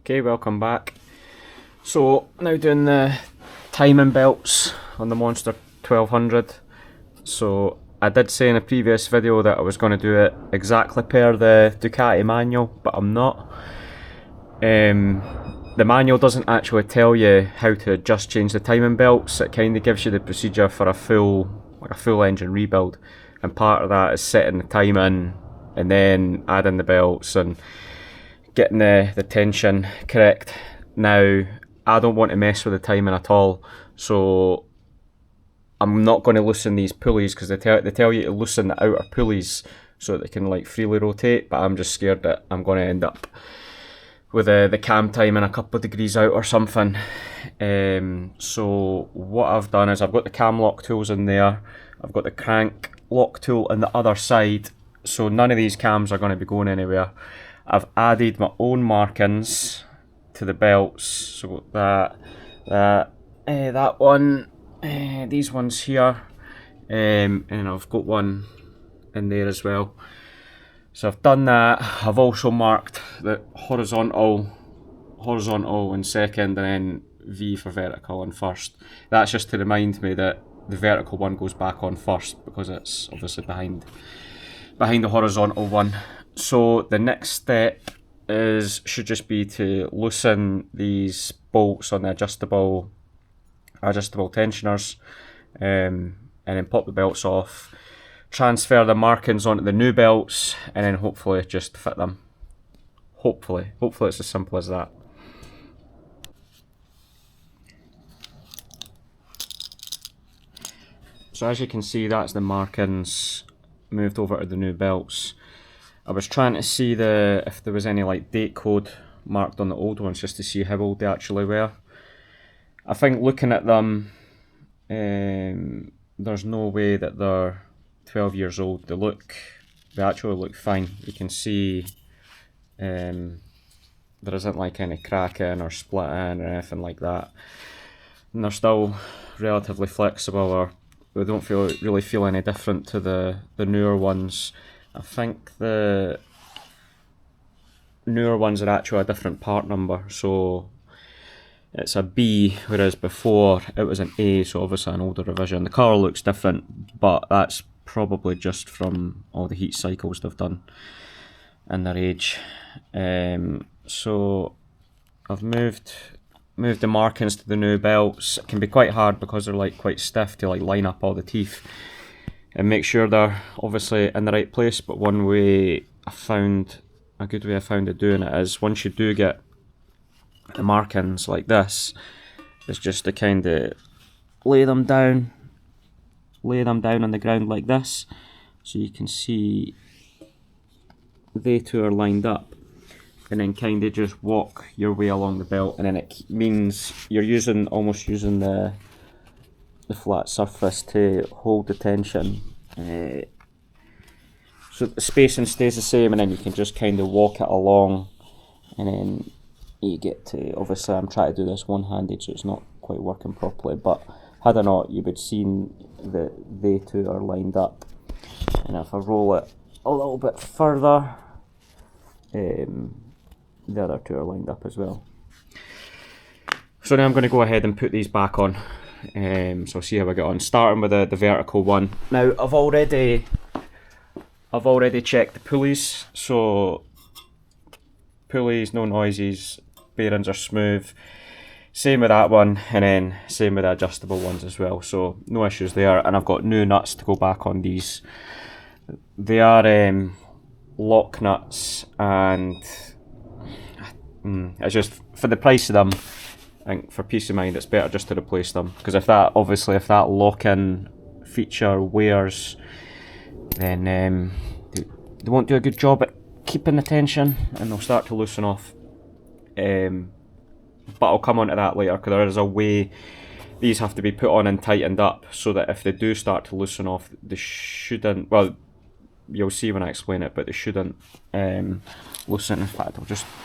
Okay, welcome back. So now doing the timing belts on the Monster 1200. So I did say in a previous video that I was going to do it exactly per the Ducati manual, but I'm not. The manual doesn't actually tell you how to just change the timing belts. It kind of gives you the procedure for a full engine rebuild, and part of that is setting the timing and then adding the belts and getting the tension correct. Now, I don't want to mess with the timing at all, so I'm not going to loosen these pulleys because they tell you to loosen the outer pulleys so that they can like freely rotate, but I'm just scared that I'm going to end up with the cam timing a couple of degrees out or something. So what I've done is I've got the cam lock tools in there, I've got the crank lock tool on the other side, so none of these cams are going to be going anywhere. I've added my own markings to the belts, so that one, these ones here, and I've got one in there as well. So I've done that. I've also marked the horizontal in second, and then V for vertical in first. That's just to remind me that the vertical one goes back on first because it's obviously behind the horizontal one. So the next step should just be to loosen these bolts on the adjustable tensioners, and then pop the belts off, transfer the markings onto the new belts, and then hopefully just fit them. Hopefully it's as simple as that. So as you can see, that's the markings moved over to the new belts. I was trying to see if there was any like date code marked on the old ones, just to see how old they actually were. I think looking at them, there's no way that they're 12 years old. They actually look fine. You can see there isn't like any cracking or splitting or anything like that, and they're still relatively flexible, or they don't really feel any different to the newer ones. I think the newer ones are actually a different part number, so it's a B, whereas before it was an A, so obviously an older revision. The colour looks different, but that's probably just from all the heat cycles they've done in their age. So I've moved the markings to the new belts. It can be quite hard because they're like quite stiff to like line up all the teeth and make sure they're obviously in the right place. But a good way I found of doing it is, once you do get the markings like this, is just to kind of lay them down on the ground like this, so you can see they two are lined up, and then kind of just walk your way along the belt, and then it means you're almost using the flat surface to hold the tension, so the spacing stays the same, and then you can just kind of walk it along, and then you get to, obviously I'm trying to do this one-handed so it's not quite working properly, but had I not, you would see that they two are lined up. And if I roll it a little bit further, the other two are lined up as well. So now I'm going to go ahead and put these back on. So see how we get on, starting with the vertical one. Now I've already checked the pulleys, so pulleys, no noises, bearings are smooth. Same with that one, and then same with the adjustable ones as well, so no issues there. And I've got new nuts to go back on these. They are lock nuts, and it's just, for the price of them, I think for peace of mind it's better just to replace them, because if that lock-in feature wears, then they won't do a good job at keeping the tension and they'll start to loosen off. But I'll come on to that later, because there is a way these have to be put on and tightened up so that if they do start to loosen off, they shouldn't, well, you'll see when I explain it, but they shouldn't loosen. In fact,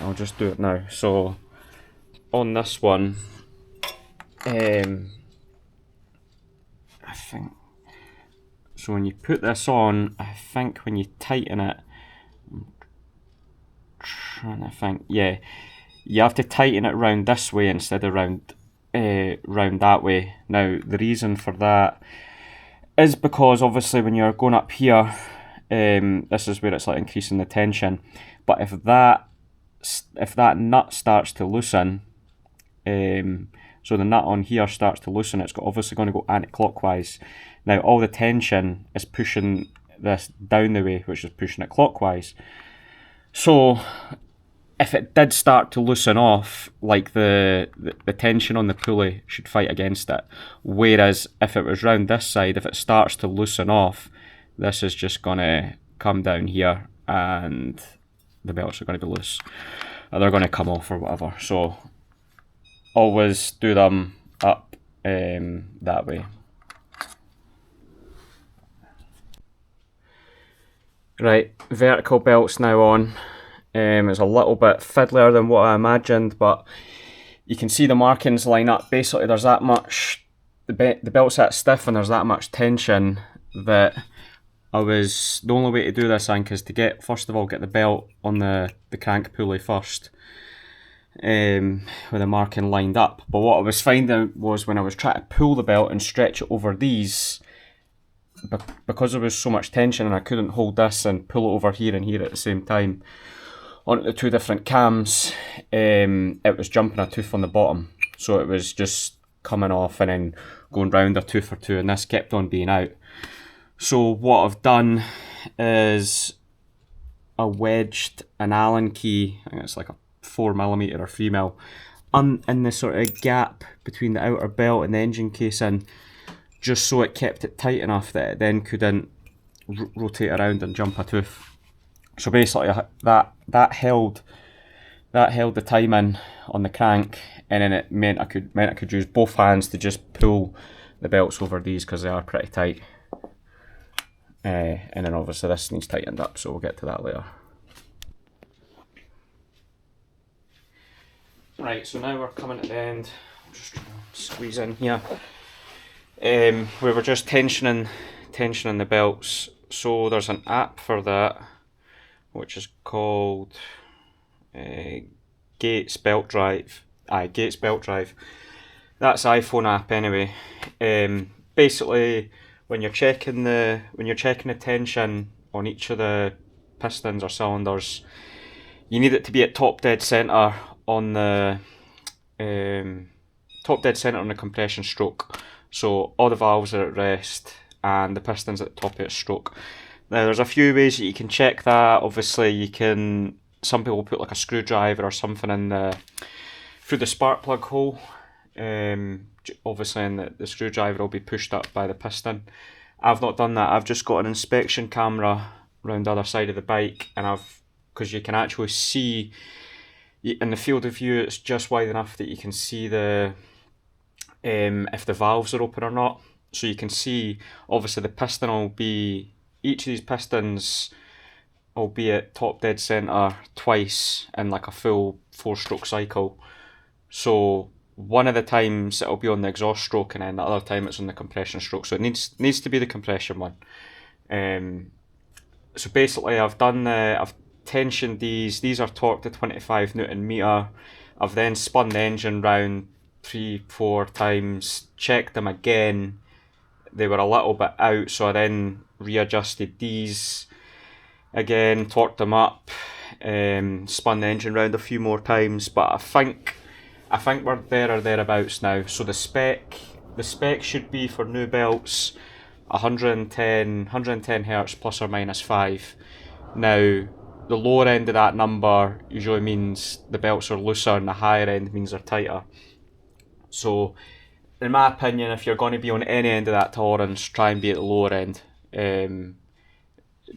I'll just do it now. So on this one, I think, so when you put this on, I think when you tighten it, I'm trying to think, yeah, you have to tighten it round this way instead of round that way. Now the reason for that is because obviously when you're going up here, this is where it's like increasing the tension, but if that nut starts to loosen, so the nut on here starts to loosen, it's obviously going to go anti-clockwise. Now all the tension is pushing this down the way, which is pushing it clockwise. So if it did start to loosen off, like the tension on the pulley should fight against it. Whereas if it was round this side, if it starts to loosen off, this is just going to come down here and the belts are going to be loose. Or they're going to come off or whatever. So always do them up that way. Right, vertical belts now on. It's a little bit fiddlier than what I imagined, but you can see the markings line up. Basically there's that much, the belt's that stiff and there's that much tension that the only way to do this, I think, is to first of all get the belt on the crank pulley first, with the marking lined up. But what I was finding was when I was trying to pull the belt and stretch it over these, because there was so much tension and I couldn't hold this and pull it over here and here at the same time onto the two different cams, it was jumping a tooth on the bottom, so it was just coming off and then going round a tooth or two, and this kept on being out. So what I've done is I wedged an Allen key, I think it's like a 4mm or 3mm, in the sort of gap between the outer belt and the engine casing, just so it kept it tight enough that it then couldn't rotate around and jump a tooth. So basically that held the timing on the crank, and then it meant I could use both hands to just pull the belts over these because they are pretty tight. And then obviously this needs tightened up, so we'll get to that later. Right, so now we're coming to the end. I'm just trying to squeeze in here. We were just tensioning the belts. So there's an app for that, which is called Gates Belt Drive. Gates Belt Drive. That's iPhone app anyway. Basically, when you're checking the tension on each of the pistons or cylinders, you need it to be at top dead center on the compression stroke. So all the valves are at rest and the piston's at the top of its stroke. Now there's a few ways that you can check that. Obviously some people put like a screwdriver or something in through the spark plug hole. Obviously, and the screwdriver will be pushed up by the piston. I've not done that. I've just got an inspection camera around the other side of the bike, and because you can actually see in the field of view, it's just wide enough that you can see if the valves are open or not. So you can see, obviously, each of these pistons will be at top dead center twice in like a full 4-stroke cycle. So one of the times it'll be on the exhaust stroke, and then the other time it's on the compression stroke. So it needs to be the compression one. So basically, I've tensioned these. These are torqued to 25 Newton meter. I've then spun the engine round 3-4 times, checked them again. They were a little bit out, so I then readjusted these again, torqued them up, spun the engine round a few more times. But I think we're there or thereabouts now. So the spec should be for new belts 110 hertz plus or minus 5. Now the lower end of that number usually means the belts are looser, and the higher end means they're tighter. So in my opinion, if you're going to be on any end of that tolerance, try and be at the lower end.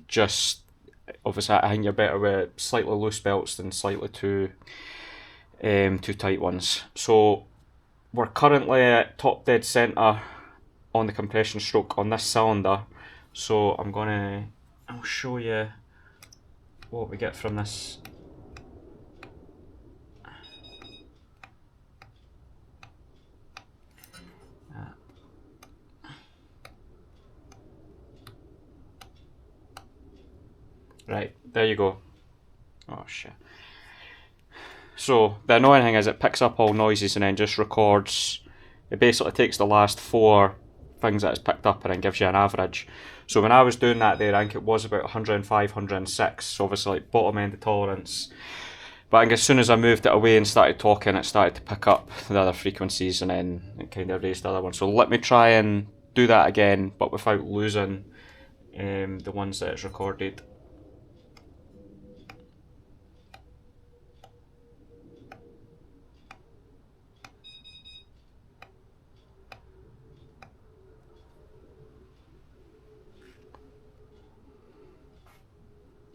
Just obviously, I think you're better with slightly loose belts than slightly too tight ones. So we're currently at top dead center on the compression stroke on this cylinder. So I'll show you what we get from this. Right, there you go. Oh shit. So the annoying thing is it picks up all noises and then just records. It basically takes the last 4 things that it's picked up and then gives you an average. So when I was doing that there, I think it was about 105, 106, so obviously like bottom end of tolerance. But I think as soon as I moved it away and started talking, it started to pick up the other frequencies and then it kind of raised the other one. So let me try and do that again, but without losing the ones that it's recorded.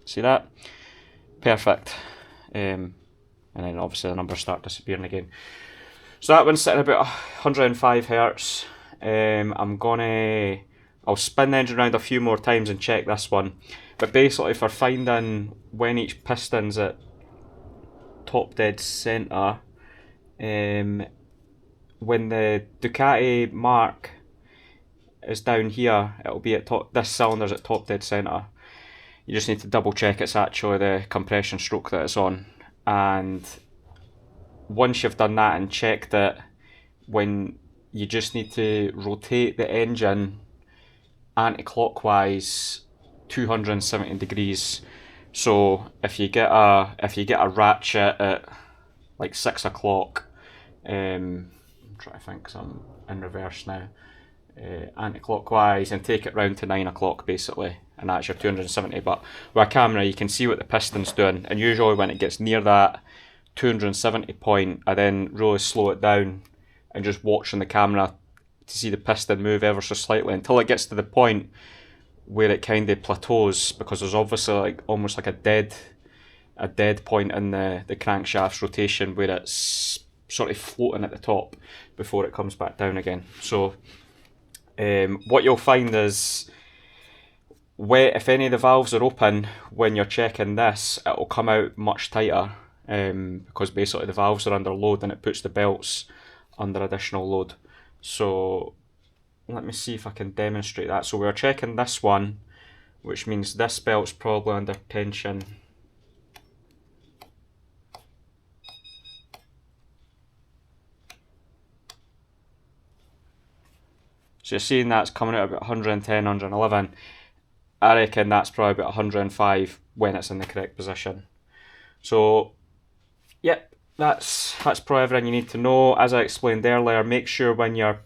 See that? Perfect. And then obviously the numbers start disappearing again. So that one's sitting about 105 Hz. I'll spin the engine around a few more times and check this one. But basically for finding when each piston's at top dead centre, when the Ducati mark is down here, it'll be at top, this cylinder's at top dead centre. You just need to double check it's actually the compression stroke that it's on. And once you've done that and checked it, when you just need to rotate the engine anti-clockwise 270 degrees. So if you get a ratchet at like 6 o'clock, I'm trying to think because I'm in reverse now, anti-clockwise, and take it round to 9 o'clock basically, and that's your 270. But with a camera you can see what the piston's doing, and usually when it gets near that 270 point, I then really slow it down and just watching the camera to see the piston move ever so slightly until it gets to the point where it kind of plateaus, because there's obviously like almost like a dead point in the crankshaft's rotation where it's sort of floating at the top before it comes back down again. So what you'll find is, if any of the valves are open when you're checking this, it'll come out much tighter, because basically the valves are under load and it puts the belts under additional load. So let me see if I can demonstrate that. So we're checking this one, which means this belt's probably under tension. So you're seeing that's coming out about 110, 111. I reckon that's probably about 105 when it's in the correct position. So, yep, that's probably everything you need to know. As I explained earlier, make sure when you're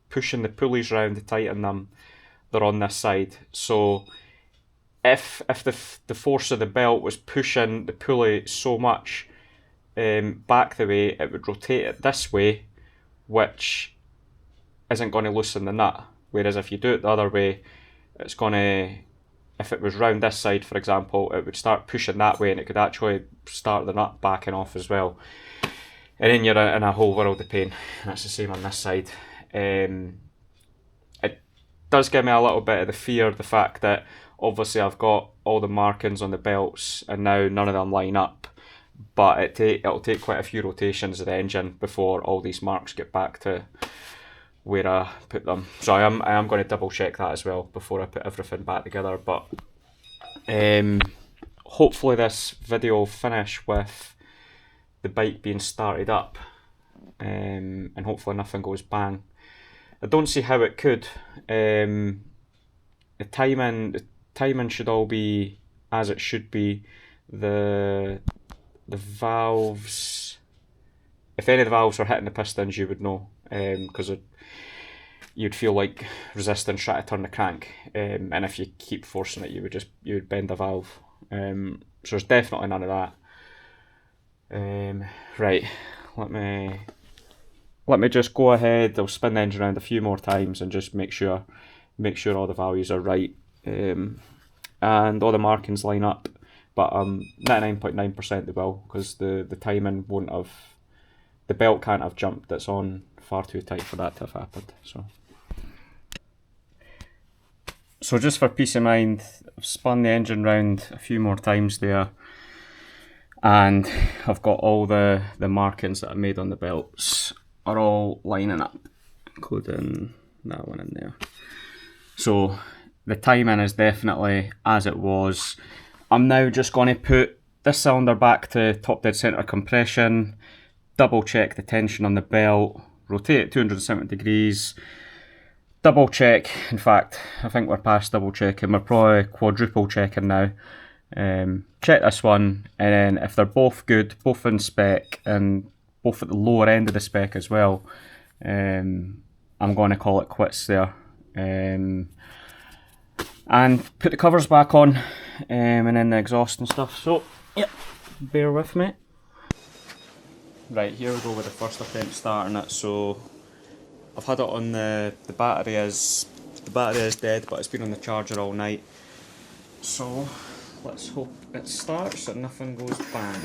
pushing the pulleys around to tighten them, they're on this side. So if the force of the belt was pushing the pulley so much back the way, it would rotate it this way, which isn't going to loosen the nut. Whereas if you do it the other way, it's going to, if it was round this side for example, it would start pushing that way and it could actually start the nut backing off as well. And then you're in a whole world of pain. That's the same on this side. It does give me a little bit of the fear of the fact that obviously I've got all the markings on the belts and now none of them line up, but it'll take quite a few rotations of the engine before all these marks get back to where I put them. So I am going to double check that as well before I put everything back together. But hopefully this video will finish with the bike being started up, and hopefully nothing goes bang. I don't see how it could. The timing should all be as it should be. The valves, if any of the valves were hitting the pistons, you would know, because you'd feel like resistance trying to turn the crank, and if you keep forcing it, you would bend the valve. So there's definitely none of that. Right, let me just go ahead. I'll spin the engine around a few more times and just make sure all the values are right, and all the markings line up. But 99.9% they will, because the timing won't have, the belt can't have jumped. It's on far too tight for that to have happened. So just for peace of mind, I've spun the engine round a few more times there, and I've got all the markings that I made on the belts are all lining up, including that one in there. So the timing is definitely as it was. I'm now just going to put this cylinder back to top dead centre compression, double check the tension on the belt, rotate it 270 degrees, double check, in fact I think we're past double checking, we're probably quadruple checking now. Check this one, and then if they're both good, both in spec and both at the lower end of the spec as well, I'm going to call it quits there. And put the covers back on, and then the exhaust and stuff. So yep, bear with me. Right, here we go with the first attempt starting it. So I've had it on the battery is dead, but it's been on the charger all night. So let's hope it starts and nothing goes bang.